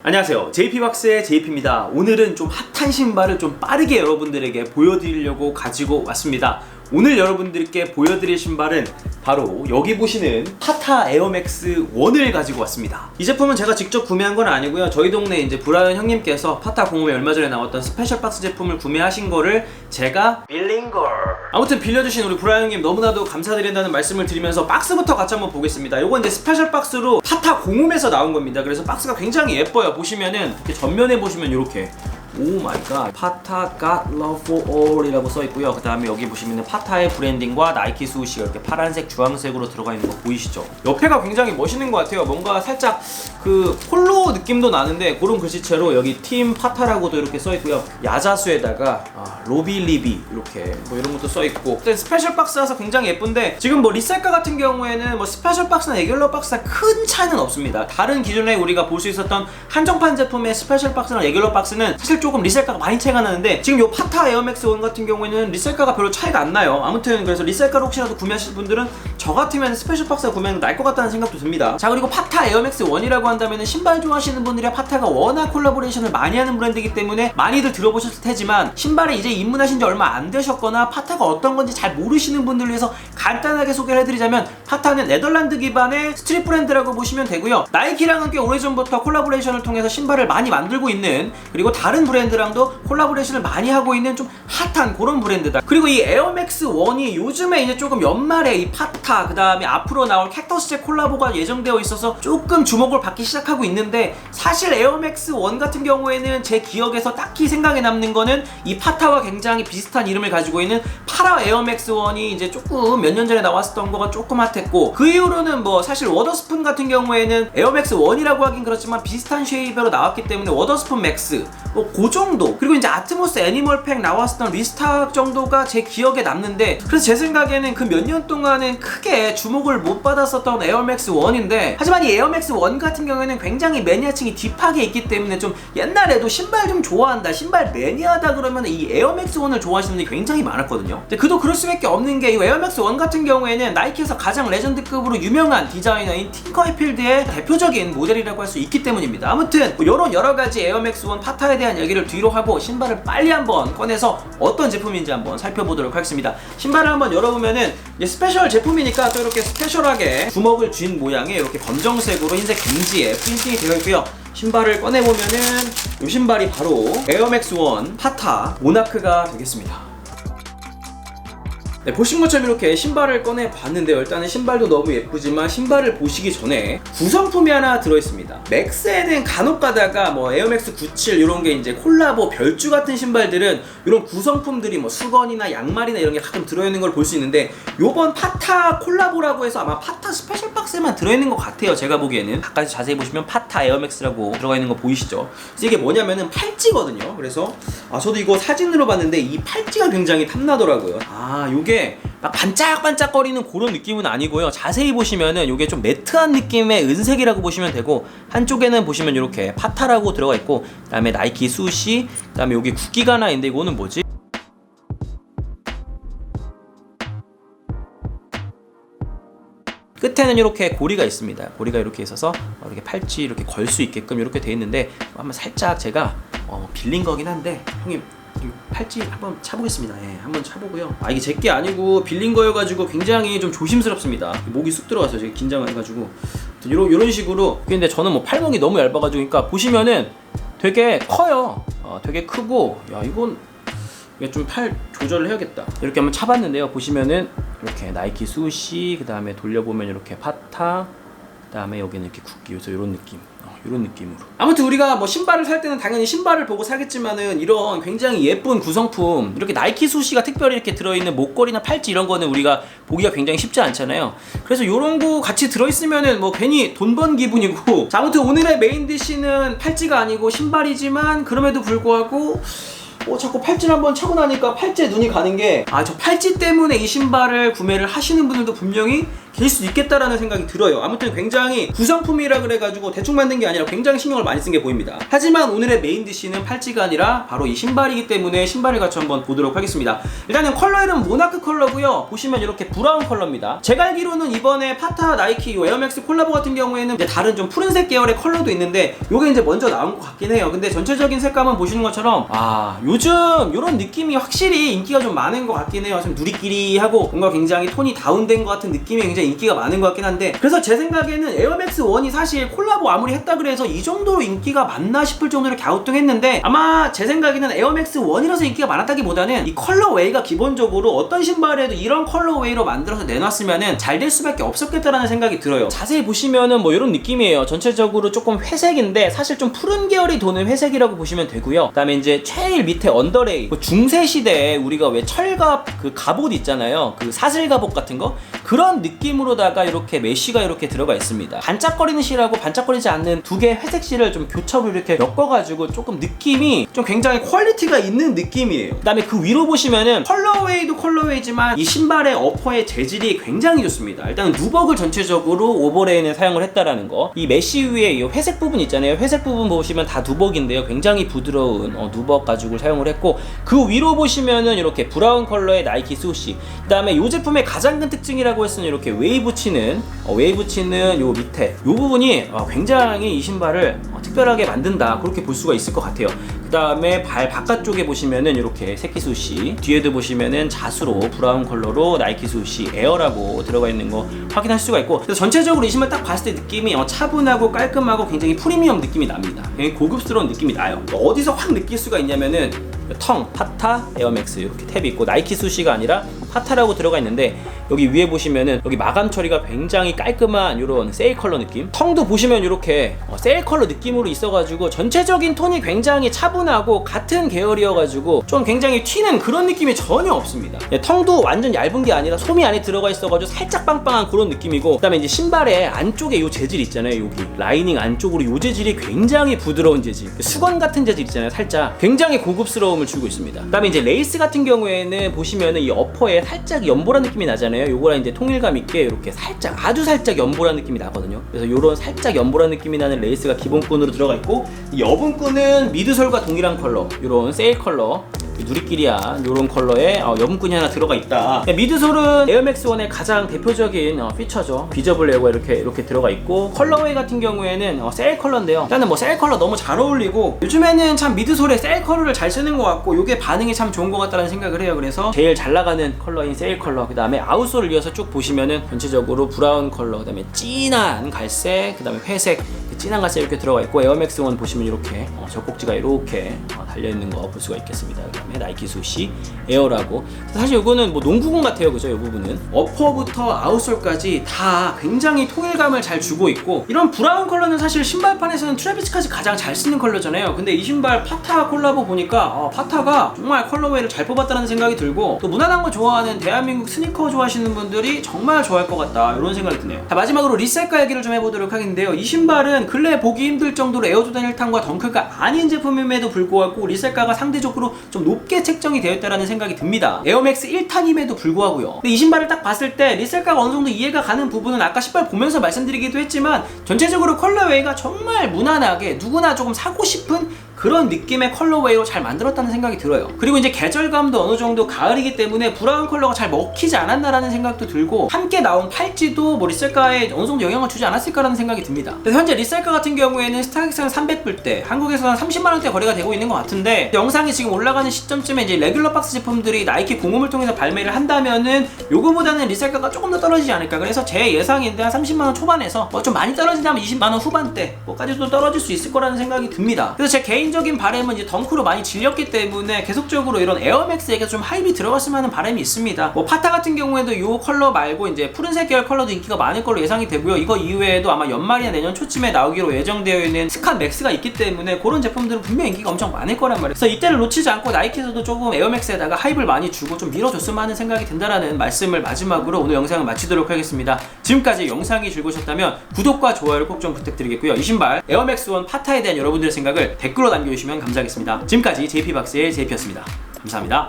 안녕하세요, JP박스의 JP입니다. 오늘은 좀 핫한 신발을 좀 빠르게 여러분들에게 보여드리려고 가지고 왔습니다. 오늘 여러분들께 보여드릴 신발은 바로 여기 보시는 파타 에어맥스 1을 가지고 왔습니다. 이 제품은 제가 직접 구매한 건 아니고요, 저희 동네 이제 브라이언 형님께서 파타 공홈에 얼마 전에 나왔던 스페셜 박스 제품을 구매하신 거를 제가 빌린 걸. 아무튼 빌려주신 우리 브라이언 형님 너무나도 감사드린다는 말씀을 드리면서 박스부터 같이 한번 보겠습니다. 요건 이제 스페셜 박스로 파타 공홈에서 나온 겁니다. 그래서 박스가 굉장히 예뻐요. 보시면은 이렇게 전면에 보시면 이렇게 오 마이 갓, 파타 got love for all 이라고 써있고요. 그 다음에 여기 보시면 파타의 브랜딩과 나이키 스우시가 이렇게 파란색 주황색으로 들어가 있는 거 보이시죠? 옆에가 굉장히 멋있는 것 같아요. 뭔가 살짝 그 폴로 느낌도 나는데 그런 글씨체로 여기 팀 파타라고도 이렇게 써있고요. 야자수에다가 로비리비 이렇게 뭐 이런 것도 써있고, 스페셜 박스라서 굉장히 예쁜데, 지금 뭐 리셀가 같은 경우에는 뭐 스페셜 박스나 레귤러 박스나 큰 차이는 없습니다. 다른 기존에 우리가 볼 수 있었던 한정판 제품의 스페셜 박스나 레귤러 박스는 사실 조금 리셀가가 많이 차이가 나는데, 지금 요 파타 에어맥스 1 같은 경우에는 리셀가가 별로 차이가 안 나요. 아무튼 그래서 리셀가로 혹시라도 구매하실 분들은 저 같으면 스페셜 박스가 구매하는 게 나을 것 같다는 생각도 듭니다. 자, 그리고 파타 에어맥스 1이라고 한다면 신발 좋아하시는 분들이 파타가 워낙 콜라보레이션을 많이 하는 브랜드이기 때문에 많이들 들어보셨을 테지만, 신발에 이제 입문하신 지 얼마 안 되셨거나 파타가 어떤 건지 잘 모르시는 분들을 위해서 간단하게 소개를 해드리자면, 파타는 네덜란드 기반의 스트릿 브랜드라고 보시면 되고요. 나이키랑은 꽤 오래전부터 콜라보레이션을 통해서 신발을 많이 만들고 있는, 그리고 다른 브랜드랑도 콜라보레이션을 많이 하고 있는 좀 핫한 그런 브랜드다. 그리고 이 에어맥스 1이 요즘에 이제 조금 연말에 이 파타, 그 다음에 앞으로 나올 캡터스제 콜라보가 예정되어 있어서 조금 주목을 받기 시작하고 있는데, 사실 에어맥스 1 같은 경우에는 제 기억에서 딱히 생각에 남는 거는 이 파타와 굉장히 비슷한 이름을 가지고 있는 파라 에어맥스 1이 이제 조금 몇 년 전에 나왔었던 거가 조금 핫했고, 그 이후로는 뭐 사실 워더스푼 같은 경우에는 에어맥스 1이라고 하긴 그렇지만 비슷한 쉐입으로 나왔기 때문에 워더스푼 맥스 뭐 그 정도, 그리고 이제 아트모스 애니멀팩 나왔었던 리스탁 정도가 제 기억에 남는데, 그래서 제 생각에는 그 몇 년 동안은 크게 주목을 못 받았었던 에어맥스 1인데, 하지만 이 에어맥스 1 같은 경우에는 굉장히 매니아층이 딥하게 있기 때문에, 좀 옛날에도 신발 좀 좋아한다, 신발 매니아다 그러면 이 에어맥스 1을 좋아하시는 분들이 굉장히 많았거든요. 근데 그도 그럴 수밖에 없는 게, 이 에어맥스 1 같은 경우에는 나이키에서 가장 레전드급으로 유명한 디자이너인 틴커 해필드의 대표적인 모델이라고 할 수 있기 때문입니다. 아무튼 뭐 이런 여러가지 에어맥스 1 파타에 대한 얘기를 뒤로 하고 신발을 빨리 한번 꺼내서 어떤 제품인지 한번 살펴보도록 하겠습니다. 신발을 한번 열어보면은 스페셜 제품이니까 또 이렇게 스페셜하게 주먹을 쥔 모양의 이렇게 검정색으로 흰색 갱지에 프린팅이 되어 있고요. 신발을 꺼내보면은 이 신발이 바로 에어맥스 1 파타 모나크가 되겠습니다. 네, 보신 것처럼 이렇게 신발을 꺼내 봤는데요. 일단은 신발도 너무 예쁘지만 신발을 보시기 전에 구성품이 하나 들어있습니다. 맥스에는 간혹 가다가 뭐 에어맥스 97 이런 게 이제 콜라보 별주 같은 신발들은 이런 구성품들이 뭐 수건이나 양말이나 이런 게 가끔 들어있는 걸 볼 수 있는데, 요번 파타 콜라보라고 해서 아마 파타 스페셜 박스에만 들어있는 것 같아요. 제가 보기에는 가까이서 자세히 보시면 파타 에어맥스라고 들어가 있는 거 보이시죠? 그래서 이게 뭐냐면은 팔찌거든요. 그래서 저도 이거 사진으로 봤는데 이 팔찌가 굉장히 탐나더라고요. 요게 막 반짝반짝거리는 그런 느낌은 아니고요. 자세히 보시면은 이게 좀 매트한 느낌의 은색이라고 보시면 되고, 한쪽에는 보시면 이렇게 파타라고 들어가 있고, 그 다음에 나이키 수시, 그 다음에 여기 국기가 하나 있는데 이거는 뭐지? 끝에는 이렇게 고리가 있습니다. 고리가 이렇게 있어서 이렇게 팔찌 이렇게 걸 수 있게끔 이렇게 돼 있는데, 한번 살짝 제가 빌린 거긴 한데, 형님 팔찌 한번 차보겠습니다. 예, 한번 차보고요. 이게 제게 아니고 빌린 거여가지고 굉장히 좀 조심스럽습니다. 목이 쑥 들어가서 제가 긴장해가지고 이런 식으로. 근데 저는 뭐 팔목이 너무 얇아가지고, 그러니까 보시면은 되게 커요. 되게 크고, 야 이건 좀 팔 조절을 해야겠다. 이렇게 한번 차봤는데요. 보시면은 이렇게 나이키 수시, 그 다음에 돌려보면 이렇게 파타, 그 다음에 여기는 이렇게 국기, 그래서 이런 느낌. 이런 느낌으로. 아무튼 우리가 뭐 신발을 살 때는 당연히 신발을 보고 사겠지만은, 이런 굉장히 예쁜 구성품, 이렇게 나이키 수시가 특별히 이렇게 들어있는 목걸이나 팔찌 이런 거는 우리가 보기가 굉장히 쉽지 않잖아요. 그래서 이런 거 같이 들어있으면은 뭐 괜히 돈 번 기분이고. 자, 아무튼 오늘의 메인 디시는 팔찌가 아니고 신발이지만, 그럼에도 불구하고 자꾸 팔찌를 한번 차고 나니까 팔찌에 눈이 가는 게, 저 팔찌 때문에 이 신발을 구매를 하시는 분들도 분명히 될 수도 있겠다라는 생각이 들어요. 아무튼 굉장히 구성품이라 그래가지고 대충 만든 게 아니라 굉장히 신경을 많이 쓴 게 보입니다. 하지만 오늘의 메인 디쉬는 팔찌가 아니라 바로 이 신발이기 때문에 신발을 같이 한번 보도록 하겠습니다. 일단은 컬러 이름 모나크 컬러고요. 보시면 이렇게 브라운 컬러입니다. 제가 알기로는 이번에 파타 나이키 에어맥스 콜라보 같은 경우에는 이제 다른 좀 푸른색 계열의 컬러도 있는데 요게 이제 먼저 나온 것 같긴 해요. 근데 전체적인 색감은 보시는 것처럼 요즘 이런 느낌이 확실히 인기가 좀 많은 것 같긴 해요. 좀 누리끼리하고 뭔가 굉장히 톤이 다운된 것 같은 느낌이 굉장히 인기가 많은 것 같긴 한데, 그래서 제 생각에는 에어맥스 1이 사실 콜라보 아무리 했다 그래서 이 정도로 인기가 많나 싶을 정도로 갸우뚱했는데, 아마 제 생각에는 에어맥스 1이라서 인기가 많았다기보다는 이 컬러웨이가 기본적으로 어떤 신발에도 이런 컬러웨이로 만들어서 내놨으면은 잘 될 수밖에 없었겠다라는 생각이 들어요. 자세히 보시면은 뭐 이런 느낌이에요. 전체적으로 조금 회색인데 사실 좀 푸른 계열이 도는 회색이라고 보시면 되고요. 그다음에 이제 제일 밑에 언더레이, 중세 시대에 우리가 왜 철갑 그 갑옷 있잖아요. 그 사슬 갑옷 같은 거, 그런 느낌으로다가 이렇게 메쉬가 이렇게 들어가 있습니다. 반짝거리는 실하고 반짝거리지 않는 두 개의 회색 실을 좀 교차로 이렇게 엮어가지고 조금 느낌이 좀 굉장히 퀄리티가 있는 느낌이에요. 그다음에 그 위로 보시면은 컬러웨이도 컬러웨이지만 이 신발의 어퍼의 재질이 굉장히 좋습니다. 일단은 누벅을 전체적으로 오버레인에 사용을 했다라는 거. 이 메쉬 위에 이 회색 부분 있잖아요. 회색 부분 보시면 다 누벅인데요. 굉장히 부드러운 누벅 가죽을 사용을 했고, 그 위로 보시면은 이렇게 브라운 컬러의 나이키 스우시. 그다음에 이 제품의 가장 큰 특징이라고 했으면 이렇게 웨이브 치는 요 밑에 요 부분이 굉장히 이 신발을 특별하게 만든다, 그렇게 볼 수가 있을 것 같아요. 그 다음에 발 바깥쪽에 보시면은 이렇게 새끼 수시, 뒤에도 보시면은 자수로 브라운 컬러로 나이키 수시 에어라고 들어가 있는 거 확인할 수가 있고, 그래서 전체적으로 이 신발 딱 봤을 때 느낌이 차분하고 깔끔하고 굉장히 프리미엄 느낌이 납니다. 굉장히 고급스러운 느낌이 나요. 어디서 확 느낄 수가 있냐면은 파타 에어맥스 이렇게 탭이 있고, 나이키 수시가 아니라 파타라고 들어가 있는데, 여기 위에 보시면은 여기 마감 처리가 굉장히 깔끔한 이런 세일 컬러 느낌, 텅도 보시면 이렇게 세일 컬러 느낌으로 있어가지고 전체적인 톤이 굉장히 차분하고 같은 계열이어가지고 좀 굉장히 튀는 그런 느낌이 전혀 없습니다. 텅도 완전 얇은 게 아니라 솜이 안에 들어가 있어가지고 살짝 빵빵한 그런 느낌이고, 그 다음에 이제 신발의 안쪽에 이 재질 있잖아요. 여기 라이닝 안쪽으로 이 재질이 굉장히 부드러운 재질, 수건 같은 재질 있잖아요. 살짝 굉장히 고급스러움을 주고 있습니다. 그 다음에 이제 레이스 같은 경우에는 보시면은 이 어퍼에 살짝 연보라 느낌이 나잖아요. 요거랑 이제 통일감 있게 이렇게 살짝, 아주 살짝 연보라 느낌이 나거든요. 그래서 요런 살짝 연보라 느낌이 나는 레이스가 기본끈으로 들어가 있고, 이 여분끈은 미드솔과 동일한 컬러, 요런 세일 컬러, 누리끼리한 요런 컬러의 여분끈이 하나 들어가 있다. 미드솔은 에어맥스 1의 가장 대표적인 피처죠. 비저블 레어가 이렇게 들어가 있고, 컬러웨이 같은 경우에는 세일 컬러인데요. 일단은 뭐 세일 컬러 너무 잘 어울리고, 요즘에는 참 미드솔에 세일 컬러를 잘 쓰는 것 같고 요게 반응이 참 좋은 것 같다는 생각을 해요. 그래서 제일 잘 나가는 컬러인 세일 컬러, 그 다음에 아웃솔을 이어서 쭉 보시면은 전체적으로 브라운 컬러, 그 다음에 진한 갈색, 그 다음에 회색, 진한 갈색 이렇게 들어가 있고, 에어맥스 1 보시면 이렇게 젖꼭지가 이렇게 달려있는 거 볼 수가 있겠습니다. 그 다음에 나이키 수시 에어라고. 사실 이거는 뭐 농구공 같아요, 그죠? 이 부분은 어퍼부터 아웃솔까지 다 굉장히 통일감을 잘 주고 있고, 이런 브라운 컬러는 사실 신발판에서는 트래비스까지 가장 잘 쓰는 컬러잖아요. 근데 이 신발 파타 콜라보 보니까 파타가 정말 컬러웨이를 잘 뽑았다는 생각이 들고, 또 무난한 거 좋아하는 대한민국 스니커 좋아하시는 분들이 정말 좋아할 것 같다, 이런 생각이 드네요. 자, 마지막으로 리셀가 얘기를 좀 해보도록 하겠는데요. 이 신발은 근래 보기 힘들 정도로 에어조단 1탄과 덩크가 아닌 제품임에도 불구하고 리셀가가 상대적으로 좀 높게 책정이 되어 있다는 생각이 듭니다. 에어맥스 1탄임에도 불구하고요. 근데 이 신발을 딱 봤을 때 리셀가가 어느 정도 이해가 가는 부분은 아까 신발 보면서 말씀드리기도 했지만, 전체적으로 컬러웨이가 정말 무난하게 누구나 조금 사고 싶은 그런 느낌의 컬러웨이로 잘 만들었다는 생각이 들어요. 그리고 이제 계절감도 어느 정도 가을이기 때문에 브라운 컬러가 잘 먹히지 않았나라는 생각도 들고, 함께 나온 팔찌도 뭐 리셀가에 어느 정도 영향을 주지 않았을까라는 생각이 듭니다. 그래서 현재 리셀가 같은 경우에는 스타벅스는 300불대, 한국에서는 30만원대 거래가 되고 있는 것 같은데, 영상이 지금 올라가는 시점쯤에 이제 레귤러 박스 제품들이 나이키 공홈을 통해서 발매를 한다면은 요거보다는 리셀가가 조금 더 떨어지지 않을까. 그래서 제 예상인데 한 30만원 초반에서 좀 많이 떨어진다면 20만원 후반대까지도 떨어질 수 있을 거라는 생각이 듭니다. 그래서 제 개인적인 바람은 이제 덩크로 많이 질렸기 때문에 계속적으로 이런 에어맥스에게 좀 하입이 들어갔으면 하는 바람이 있습니다. 뭐 파타 같은 경우에도 이 컬러 말고 이제 푸른색 계열 컬러도 인기가 많을 걸로 예상이 되고요. 이거 이외에도 아마 연말이나 내년 초쯤에 나오기로 예정되어 있는 스캇 맥스가 있기 때문에 그런 제품들은 분명히 인기가 엄청 많을 거란 말이에요. 그래서 이때를 놓치지 않고 나이키에서도 조금 에어맥스에다가 하입을 많이 주고 좀 밀어줬으면 하는 생각이 든다라는 말씀을 마지막으로 오늘 영상을 마치도록 하겠습니다. 지금까지 영상이 즐거우셨다면 구독과 좋아요를 꼭 좀 부탁드리겠고요. 이 신발 에어맥스 1 파타에 대한 여러분들의 생각을 댓글로 남겨주시면 감사하겠습니다. 지금까지 JP박스의 JP였습니다. 감사합니다.